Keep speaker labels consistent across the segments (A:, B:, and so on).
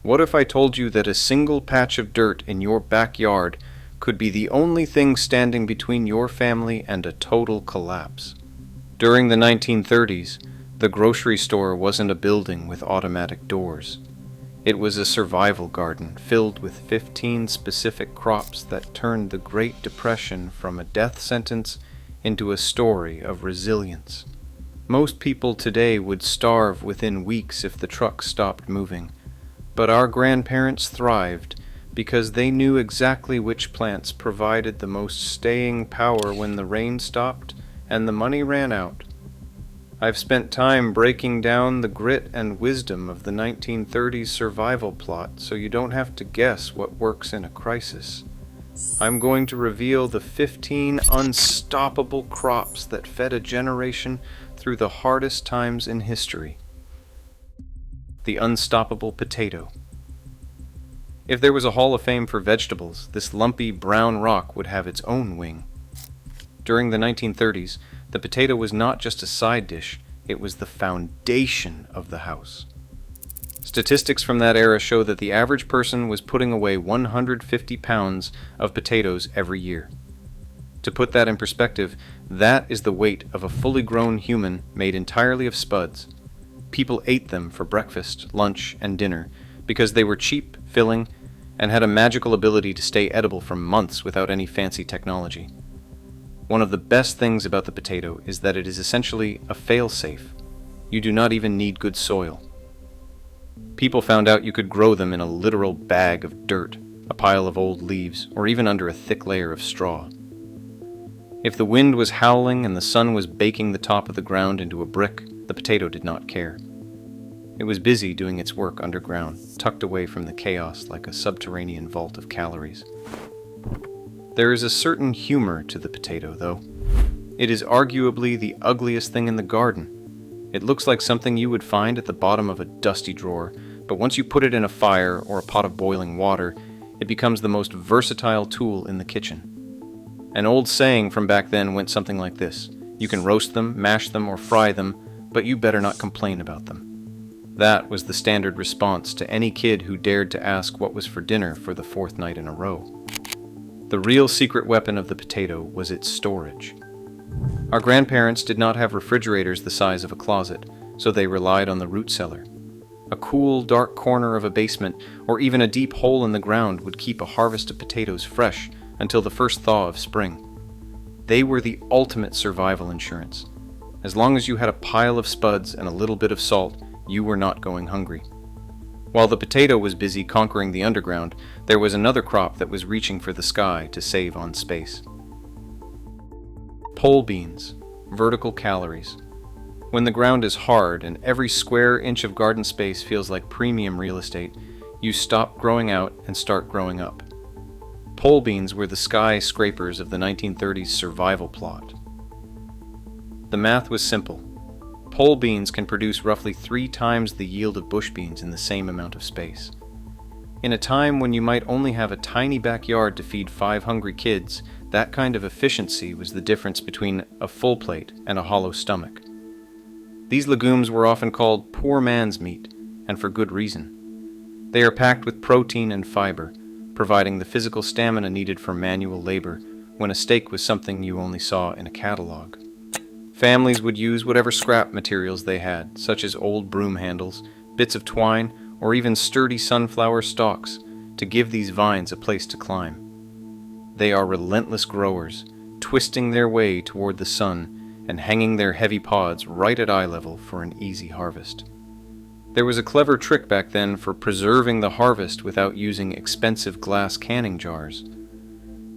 A: What if I told you that a single patch of dirt in your backyard could be the only thing standing between your family and a total collapse? During the 1930s, the grocery store wasn't a building with automatic doors. It was a survival garden filled with 15 specific crops that turned the Great Depression from a death sentence into a story of resilience. Most people today would starve within weeks if the truck stopped moving, but our grandparents thrived because they knew exactly which plants provided the most staying power when the rain stopped and the money ran out. I've spent time breaking down the grit and wisdom of the 1930s survival plot so you don't have to guess what works in a crisis. I'm going to reveal the 15 unstoppable crops that fed a generation through the hardest times in history. The unstoppable potato. If there was a Hall of Fame for vegetables, this lumpy brown rock would have its own wing. During the 1930s, the potato was not just a side dish, it was the foundation of the house. Statistics from that era show that the average person was putting away 150 pounds of potatoes every year. To put that in perspective, that is the weight of a fully grown human made entirely of spuds. People ate them for breakfast, lunch, and dinner because they were cheap, filling, and had a magical ability to stay edible for months without any fancy technology. One of the best things about the potato is that it is essentially a fail-safe. You do not even need good soil. People found out you could grow them in a literal bag of dirt, a pile of old leaves, or even under a thick layer of straw. If the wind was howling and the sun was baking the top of the ground into a brick, the potato did not care. It was busy doing its work underground, tucked away from the chaos like a subterranean vault of calories. There is a certain humor to the potato, though. It is arguably the ugliest thing in the garden. It looks like something you would find at the bottom of a dusty drawer, but once you put it in a fire or a pot of boiling water, it becomes the most versatile tool in the kitchen. An old saying from back then went something like this: you can roast them, mash them, or fry them, but you better not complain about them. That was the standard response to any kid who dared to ask what was for dinner for the fourth night in a row. The real secret weapon of the potato was its storage. Our grandparents did not have refrigerators the size of a closet, so they relied on the root cellar. A cool, dark corner of a basement, or even a deep hole in the ground, would keep a harvest of potatoes fresh until the first thaw of spring. They were the ultimate survival insurance. As long as you had a pile of spuds and a little bit of salt, you were not going hungry. While the potato was busy conquering the underground, there was another crop that was reaching for the sky to save on space. Pole beans, vertical calories. When the ground is hard and every square inch of garden space feels like premium real estate, you stop growing out and start growing up. Pole beans were the skyscrapers of the 1930s survival plot. The math was simple. Pole beans can produce roughly 3 times the yield of bush beans in the same amount of space. In a time when you might only have a tiny backyard to feed 5 hungry kids, that kind of efficiency was the difference between a full plate and a hollow stomach. These legumes were often called poor man's meat, and for good reason. They are packed with protein and fiber, providing the physical stamina needed for manual labor when a steak was something you only saw in a catalog. Families would use whatever scrap materials they had, such as old broom handles, bits of twine, or even sturdy sunflower stalks, to give these vines a place to climb. They are relentless growers, twisting their way toward the sun and hanging their heavy pods right at eye level for an easy harvest. There was a clever trick back then for preserving the harvest without using expensive glass canning jars.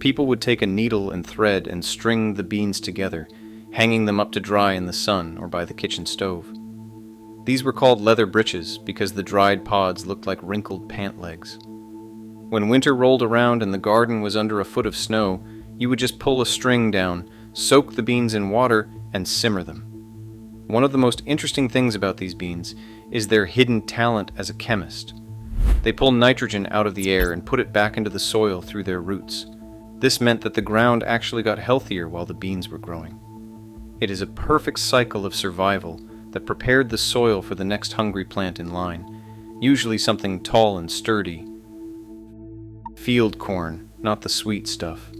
A: People would take a needle and thread and string the beans together, hanging them up to dry in the sun or by the kitchen stove. These were called leather breeches because the dried pods looked like wrinkled pant legs. When winter rolled around and the garden was under a foot of snow, you would just pull a string down, soak the beans in water, and simmer them. One of the most interesting things about these beans is their hidden talent as a chemist. They pull nitrogen out of the air and put it back into the soil through their roots. This meant that the ground actually got healthier while the beans were growing. It is a perfect cycle of survival that prepared the soil for the next hungry plant in line. usually something tall and sturdy. Field corn, not the sweet stuff.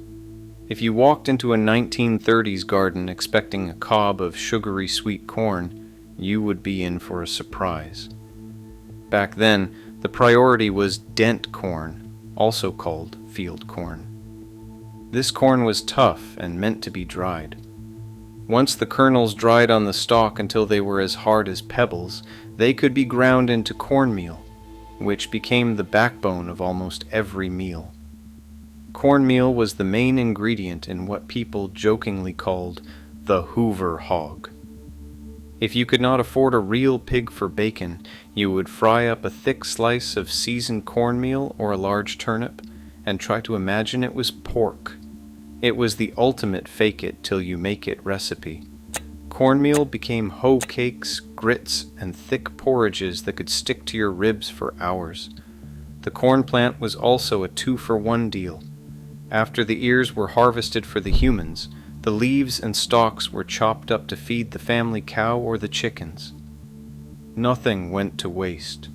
A: If you walked into a 1930s garden expecting a cob of sugary sweet corn, you would be in for a surprise. Back then, the priority was dent corn, also called field corn. This corn was tough and meant to be dried. Once the kernels dried on the stalk until they were as hard as pebbles, they could be ground into cornmeal, which became the backbone of almost every meal. Cornmeal was the main ingredient in what people jokingly called the Hoover hog. If you could not afford a real pig for bacon, you would fry up a thick slice of seasoned cornmeal or a large turnip and try to imagine it was pork. It was the ultimate fake-it-till-you-make-it recipe. Cornmeal became hoe cakes, grits, and thick porridges that could stick to your ribs for hours. The corn plant was also a 2-for-1 deal. After the ears were harvested for the humans, the leaves and stalks were chopped up to feed the family cow or the chickens. Nothing went to waste.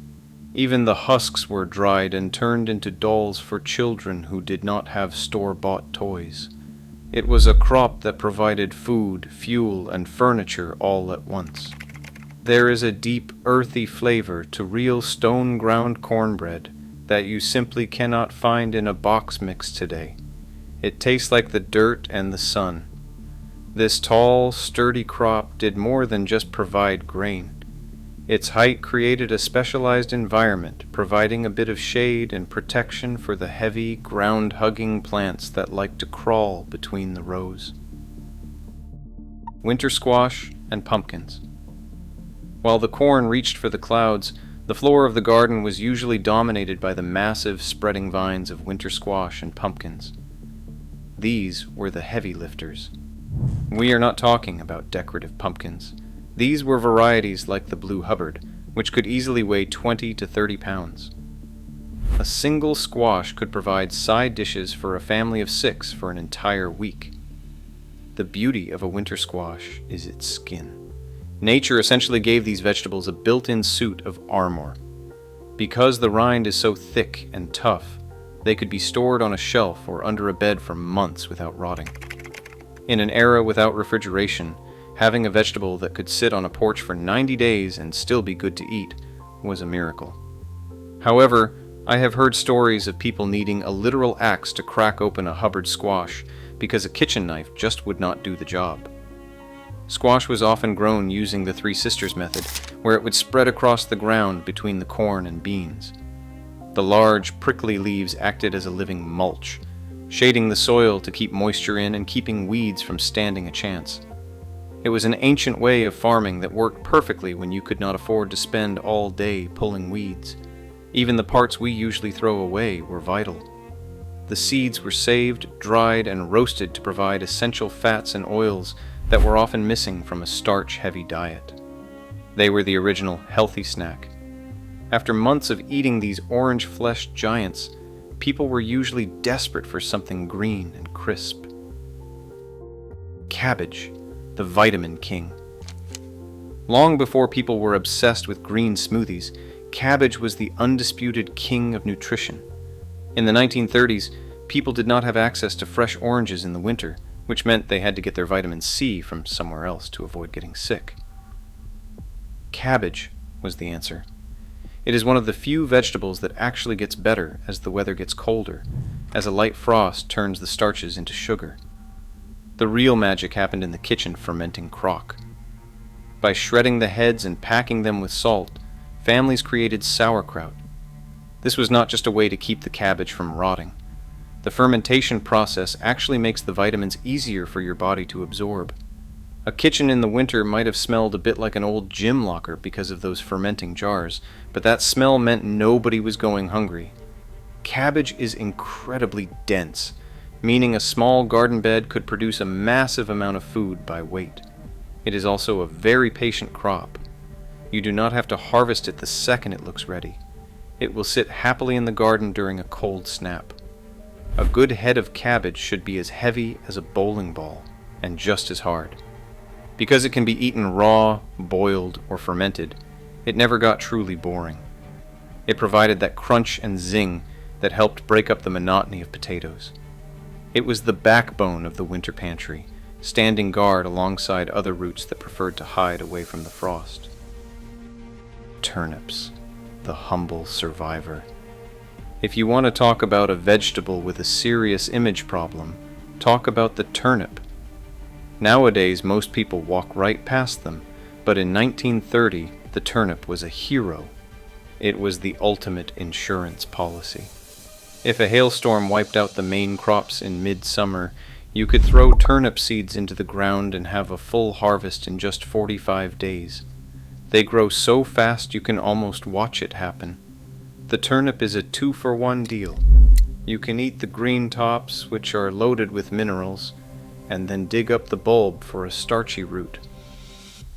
A: Even the husks were dried and turned into dolls for children who did not have store-bought toys. It was a crop that provided food, fuel, and furniture all at once. There is a deep, earthy flavor to real stone-ground cornbread that you simply cannot find in a box mix today. It tastes like the dirt and the sun. This tall, sturdy crop did more than just provide grain. Its height created a specialized environment, providing a bit of shade and protection for the heavy, ground-hugging plants that like to crawl between the rows. Winter squash and pumpkins. While the corn reached for the clouds, the floor of the garden was usually dominated by the massive, spreading vines of winter squash and pumpkins. These were the heavy lifters. We are not talking about decorative pumpkins. These were varieties like the Blue Hubbard, which could easily weigh 20 to 30 pounds. A single squash could provide side dishes for a family of 6 for an entire week. The beauty of a winter squash is its skin. Nature essentially gave these vegetables a built-in suit of armor. Because the rind is so thick and tough, they could be stored on a shelf or under a bed for months without rotting. In an era without refrigeration, having a vegetable that could sit on a porch for 90 days and still be good to eat was a miracle. However, I have heard stories of people needing a literal axe to crack open a Hubbard squash because a kitchen knife just would not do the job. Squash was often grown using the Three Sisters method, where it would spread across the ground between the corn and beans. The large, prickly leaves acted as a living mulch, shading the soil to keep moisture in and keeping weeds from standing a chance. It was an ancient way of farming that worked perfectly when you could not afford to spend all day pulling weeds. Even the parts we usually throw away were vital. The seeds were saved, dried, and roasted to provide essential fats and oils that were often missing from a starch-heavy diet. They were the original healthy snack. After months of eating these orange-fleshed giants, people were usually desperate for something green and crisp. Cabbage, the vitamin king. Long before people were obsessed with green smoothies, cabbage was the undisputed king of nutrition. In the 1930s, people did not have access to fresh oranges in the winter, which meant they had to get their vitamin C from somewhere else to avoid getting sick. Cabbage was the answer. It is one of the few vegetables that actually gets better as the weather gets colder, as a light frost turns the starches into sugar. The real magic happened in the kitchen fermenting crock. By shredding the heads and packing them with salt, families created sauerkraut. This was not just a way to keep the cabbage from rotting. The fermentation process actually makes the vitamins easier for your body to absorb. A kitchen in the winter might have smelled a bit like an old gym locker because of those fermenting jars, but that smell meant nobody was going hungry. Cabbage is incredibly dense, meaning a small garden bed could produce a massive amount of food by weight. It is also a very patient crop. You do not have to harvest it the second it looks ready. It will sit happily in the garden during a cold snap. A good head of cabbage should be as heavy as a bowling ball, and just as hard. Because it can be eaten raw, boiled, or fermented, it never got truly boring. It provided that crunch and zing that helped break up the monotony of potatoes. It was the backbone of the winter pantry, standing guard alongside other roots that preferred to hide away from the frost. Turnips, the humble survivor. If you want to talk about a vegetable with a serious image problem, talk about the turnip. Nowadays, most people walk right past them, but in 1930, the turnip was a hero. It was the ultimate insurance policy. If a hailstorm wiped out the main crops in midsummer, you could throw turnip seeds into the ground and have a full harvest in just 45 days. They grow so fast you can almost watch it happen. The turnip is a 2-for-1 deal. You can eat the green tops, which are loaded with minerals, and then dig up the bulb for a starchy root.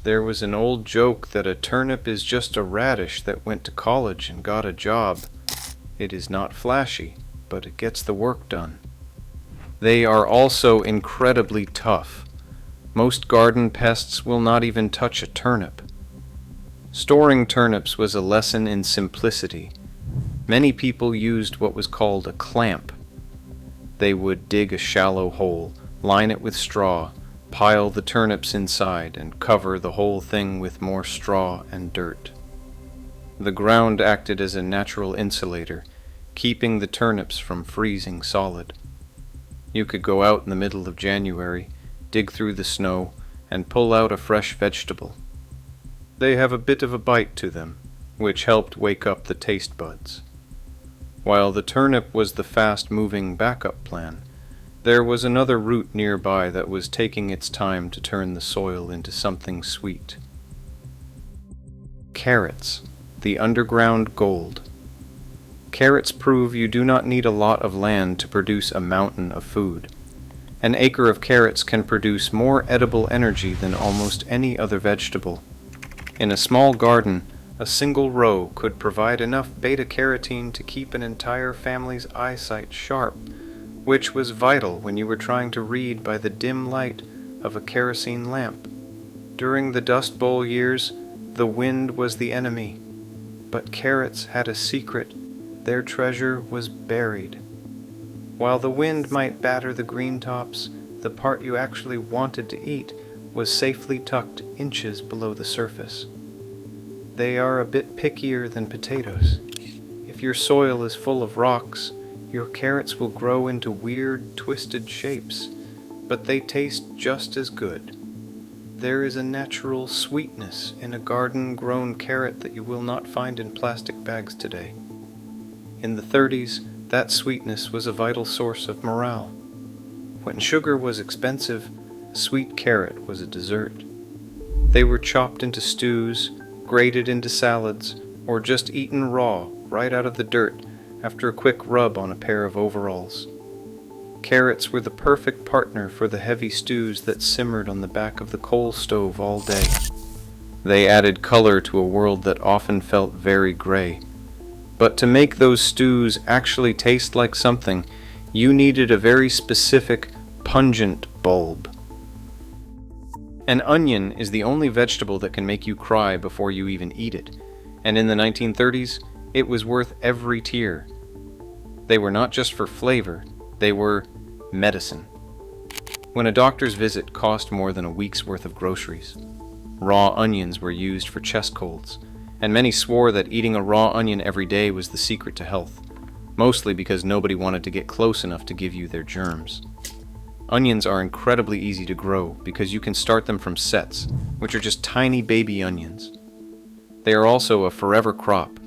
A: There was an old joke that a turnip is just a radish that went to college and got a job. It is not flashy, but it gets the work done. They are also incredibly tough. Most garden pests will not even touch a turnip. Storing turnips was a lesson in simplicity. Many people used what was called a clamp. They would dig a shallow hole, line it with straw, pile the turnips inside, and cover the whole thing with more straw and dirt. The ground acted as a natural insulator, keeping the turnips from freezing solid. You could go out in the middle of January, dig through the snow, and pull out a fresh vegetable. They have a bit of a bite to them, which helped wake up the taste buds. While the turnip was the fast-moving backup plan, there was another root nearby that was taking its time to turn the soil into something sweet. Carrots, the underground gold. Carrots prove you do not need a lot of land to produce a mountain of food. An acre of carrots can produce more edible energy than almost any other vegetable. In a small garden, a single row could provide enough beta-carotene to keep an entire family's eyesight sharp, which was vital when you were trying to read by the dim light of a kerosene lamp. During the Dust Bowl years, the wind was the enemy, but carrots had a secret. Their treasure was buried. While the wind might batter the green tops, the part you actually wanted to eat was safely tucked inches below the surface. They are a bit pickier than potatoes. If your soil is full of rocks, your carrots will grow into weird, twisted shapes, but they taste just as good. There is a natural sweetness in a garden-grown carrot that you will not find in plastic bags today. In the 30s, that sweetness was a vital source of morale. When sugar was expensive, a sweet carrot was a dessert. They were chopped into stews, grated into salads, or just eaten raw, right out of the dirt, after a quick rub on a pair of overalls. Carrots were the perfect partner for the heavy stews that simmered on the back of the coal stove all day. They added color to a world that often felt very gray. But to make those stews actually taste like something, you needed a very specific, pungent bulb. An onion is the only vegetable that can make you cry before you even eat it, and in the 1930s, it was worth every tear. They were not just for flavor, they were medicine. When a doctor's visit cost more than a week's worth of groceries, raw onions were used for chest colds, and many swore that eating a raw onion every day was the secret to health, mostly because nobody wanted to get close enough to give you their germs. Onions are incredibly easy to grow because you can start them from sets, which are just tiny baby onions. They are also a forever crop.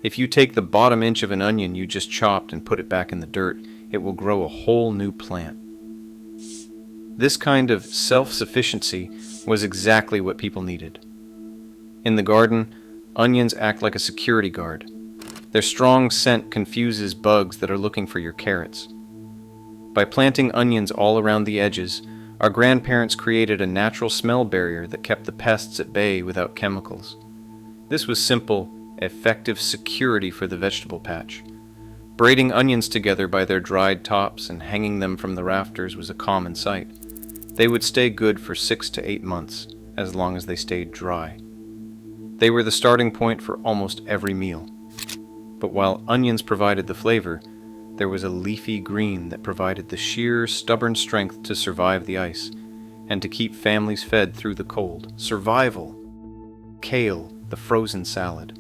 A: If you take the bottom inch of an onion you just chopped and put it back in the dirt, it will grow a whole new plant. This kind of self-sufficiency was exactly what people needed. In the garden, onions act like a security guard. Their strong scent confuses bugs that are looking for your carrots. By planting onions all around the edges, our grandparents created a natural smell barrier that kept the pests at bay without chemicals. This was simple, effective security for the vegetable patch. Braiding onions together by their dried tops and hanging them from the rafters was a common sight. They would stay good for 6 to 8 months, as long as they stayed dry. They were the starting point for almost every meal. But while onions provided the flavor, there was a leafy green that provided the sheer, stubborn strength to survive the ice and to keep families fed through the cold. Survival! Kale, the frozen salad.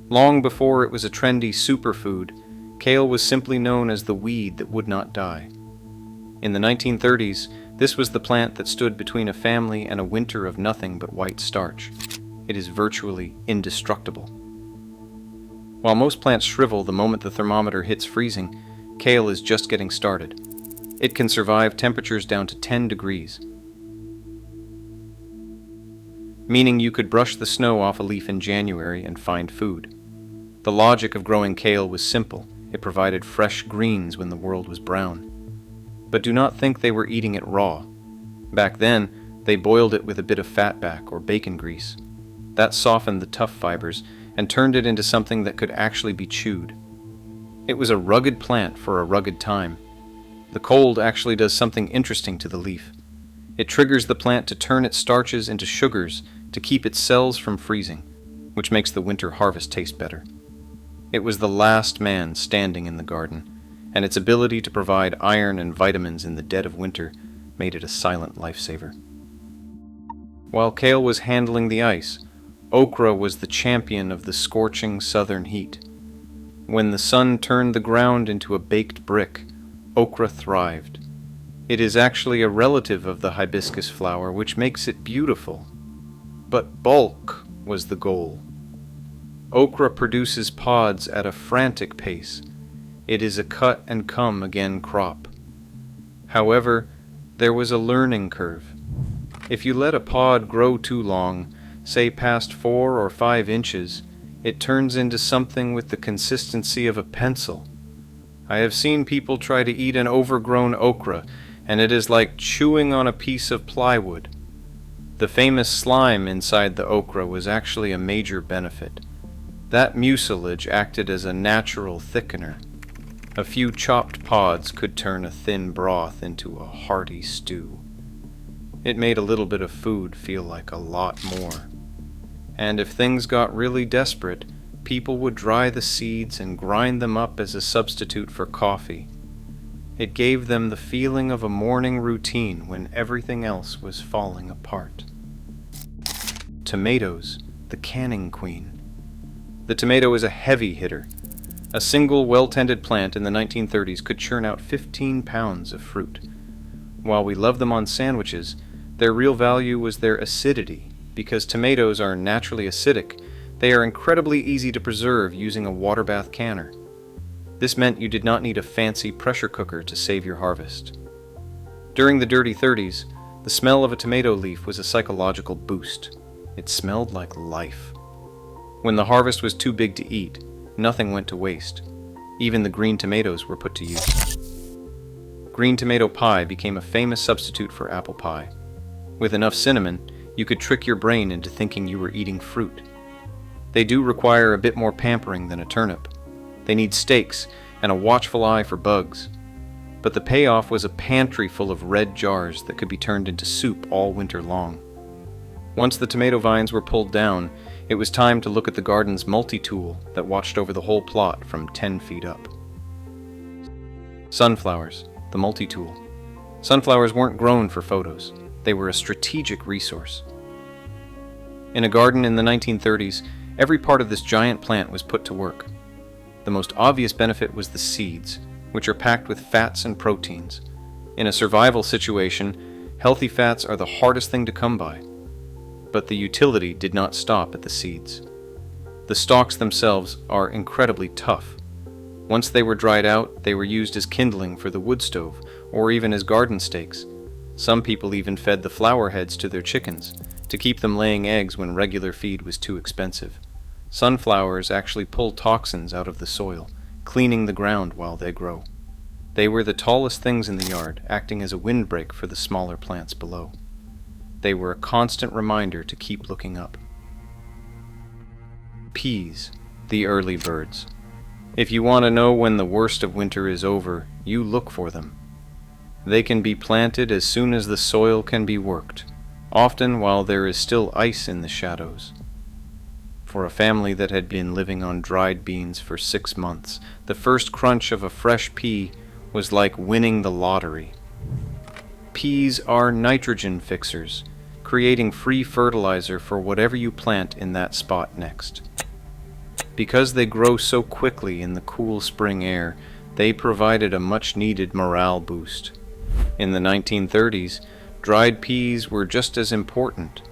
A: Long before it was a trendy superfood, kale was simply known as the weed that would not die. In the 1930s, this was the plant that stood between a family and a winter of nothing but white starch. It is virtually indestructible. While most plants shrivel the moment the thermometer hits freezing, kale is just getting started. It can survive temperatures down to 10 degrees, meaning you could brush the snow off a leaf in January and find food. The logic of growing kale was simple. It provided fresh greens when the world was brown. But do not think they were eating it raw. Back then, they boiled it with a bit of fatback or bacon grease. That softened the tough fibers and turned it into something that could actually be chewed. It was a rugged plant for a rugged time. The cold actually does something interesting to the leaf. It triggers the plant to turn its starches into sugars to keep its cells from freezing, which makes the winter harvest taste better. It was the last man standing in the garden, and its ability to provide iron and vitamins in the dead of winter made it a silent lifesaver. While kale was handling the ice, okra was the champion of the scorching southern heat. When the sun turned the ground into a baked brick, okra thrived. It is actually a relative of the hibiscus flower, which makes it beautiful. But bulk was the goal. Okra produces pods at a frantic pace. It is a cut-and-come-again crop. However, there was a learning curve. If you let a pod grow too long, say past 4 or 5 inches, it turns into something with the consistency of a pencil. I have seen people try to eat an overgrown okra, and it is like chewing on a piece of plywood. The famous slime inside the okra was actually a major benefit. That mucilage acted as a natural thickener. A few chopped pods could turn a thin broth into a hearty stew. It made a little bit of food feel like a lot more. And if things got really desperate, people would dry the seeds and grind them up as a substitute for coffee. It gave them the feeling of a morning routine when everything else was falling apart. Tomatoes, the canning queen. The tomato is a heavy hitter. A single well-tended plant in the 1930s could churn out 15 pounds of fruit. While we love them on sandwiches, their real value was their acidity. Because tomatoes are naturally acidic, they are incredibly easy to preserve using a water bath canner. This meant you did not need a fancy pressure cooker to save your harvest. During the dirty 30s, the smell of a tomato leaf was a psychological boost. It smelled like life. When the harvest was too big to eat, nothing went to waste. Even the green tomatoes were put to use. Green tomato pie became a famous substitute for apple pie. With enough cinnamon, you could trick your brain into thinking you were eating fruit. They do require a bit more pampering than a turnip. They need steaks and a watchful eye for bugs. But the payoff was a pantry full of red jars that could be turned into soup all winter long. Once the tomato vines were pulled down, it was time to look at the garden's multi-tool that watched over the whole plot from 10 feet up. Sunflowers, the multi-tool. Sunflowers weren't grown for photos. They were a strategic resource. In a garden in the 1930s, every part of this giant plant was put to work. The most obvious benefit was the seeds, which are packed with fats and proteins. In a survival situation, healthy fats are the hardest thing to come by. But the utility did not stop at the seeds. The stalks themselves are incredibly tough. Once they were dried out, they were used as kindling for the wood stove, or even as garden stakes. Some people even fed the flower heads to their chickens, to keep them laying eggs when regular feed was too expensive. Sunflowers actually pull toxins out of the soil, cleaning the ground while they grow. They were the tallest things in the yard, acting as a windbreak for the smaller plants below. They were a constant reminder to keep looking up. Peas, the early birds. If you want to know when the worst of winter is over, you look for them. They can be planted as soon as the soil can be worked, often while there is still ice in the shadows. For For a family that had been living on dried beans for 6 months, the first crunch of a fresh pea was like winning the lottery. Peas are nitrogen fixers, creating free fertilizer for whatever you plant in that spot next. Because they grow so quickly in the cool spring air, they provided a much-needed morale boost. In the 1930s, dried peas were just as important.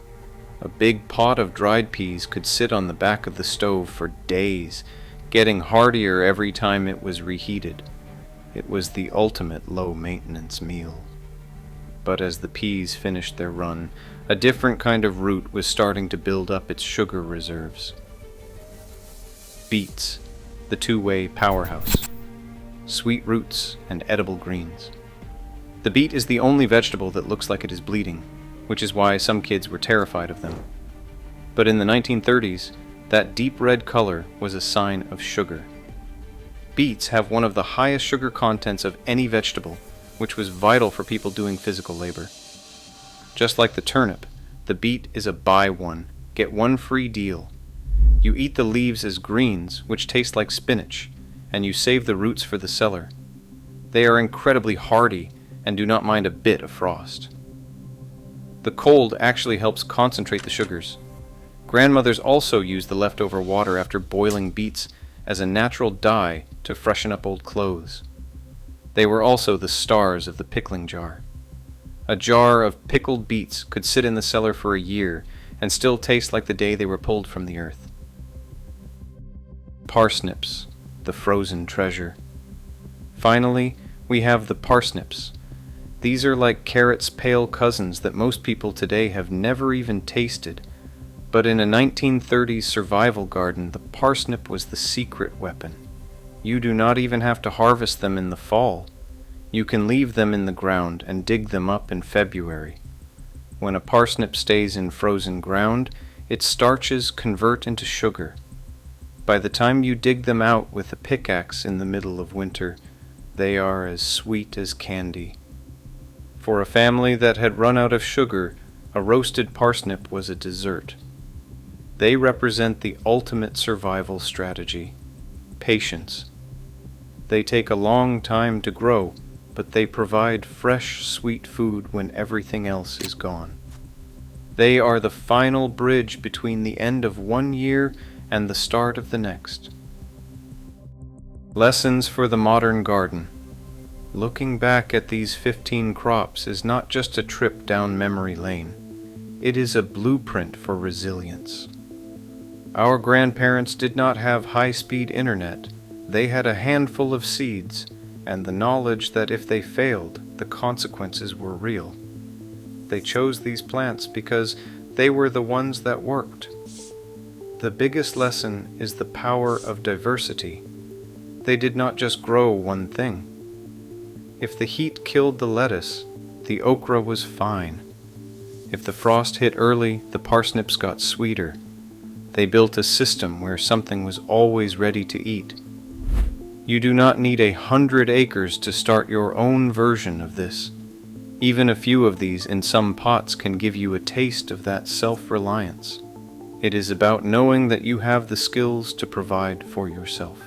A: A big pot of dried peas could sit on the back of the stove for days, getting heartier every time it was reheated. It was the ultimate low-maintenance meal. But as the peas finished their run, a different kind of root was starting to build up its sugar reserves. Beets, the two-way powerhouse. Sweet roots and edible greens. The beet is the only vegetable that looks like it is bleeding, which is why some kids were terrified of them. But in the 1930s, that deep red color was a sign of sugar. Beets have one of the highest sugar contents of any vegetable, which was vital for people doing physical labor. Just like the turnip, the beet is a buy one, get one free deal. You eat the leaves as greens, which taste like spinach, and you save the roots for the cellar. They are incredibly hardy and do not mind a bit of frost. The cold actually helps concentrate the sugars. Grandmothers also use the leftover water after boiling beets as a natural dye to freshen up old clothes. They were also the stars of the pickling jar. A jar of pickled beets could sit in the cellar for a year and still taste like the day they were pulled from the earth. Parsnips, the frozen treasure. Finally, we have the parsnips. These are like carrots' pale cousins that most people today have never even tasted. But in a 1930s survival garden, the parsnip was the secret weapon. You do not even have to harvest them in the fall. You can leave them in the ground and dig them up in February. When a parsnip stays in frozen ground, its starches convert into sugar. By the time you dig them out with a pickaxe in the middle of winter, they are as sweet as candy. For a family that had run out of sugar, a roasted parsnip was a dessert. They represent the ultimate survival strategy: patience. They take a long time to grow, but they provide fresh, sweet food when everything else is gone. They are the final bridge between the end of one year and the start of the next. Lessons for the modern garden. Looking back at these 15 crops is not just a trip down memory lane. It is a blueprint for resilience. Our grandparents did not have high-speed internet. They had a handful of seeds and the knowledge that if they failed, the consequences were real. They chose these plants because they were the ones that worked. The biggest lesson is the power of diversity. They did not just grow one thing. If the heat killed the lettuce, the okra was fine. If the frost hit early, the parsnips got sweeter. They built a system where something was always ready to eat. You do not need 100 acres to start your own version of this. Even a few of these in some pots can give you a taste of that self-reliance. It is about knowing that you have the skills to provide for yourself.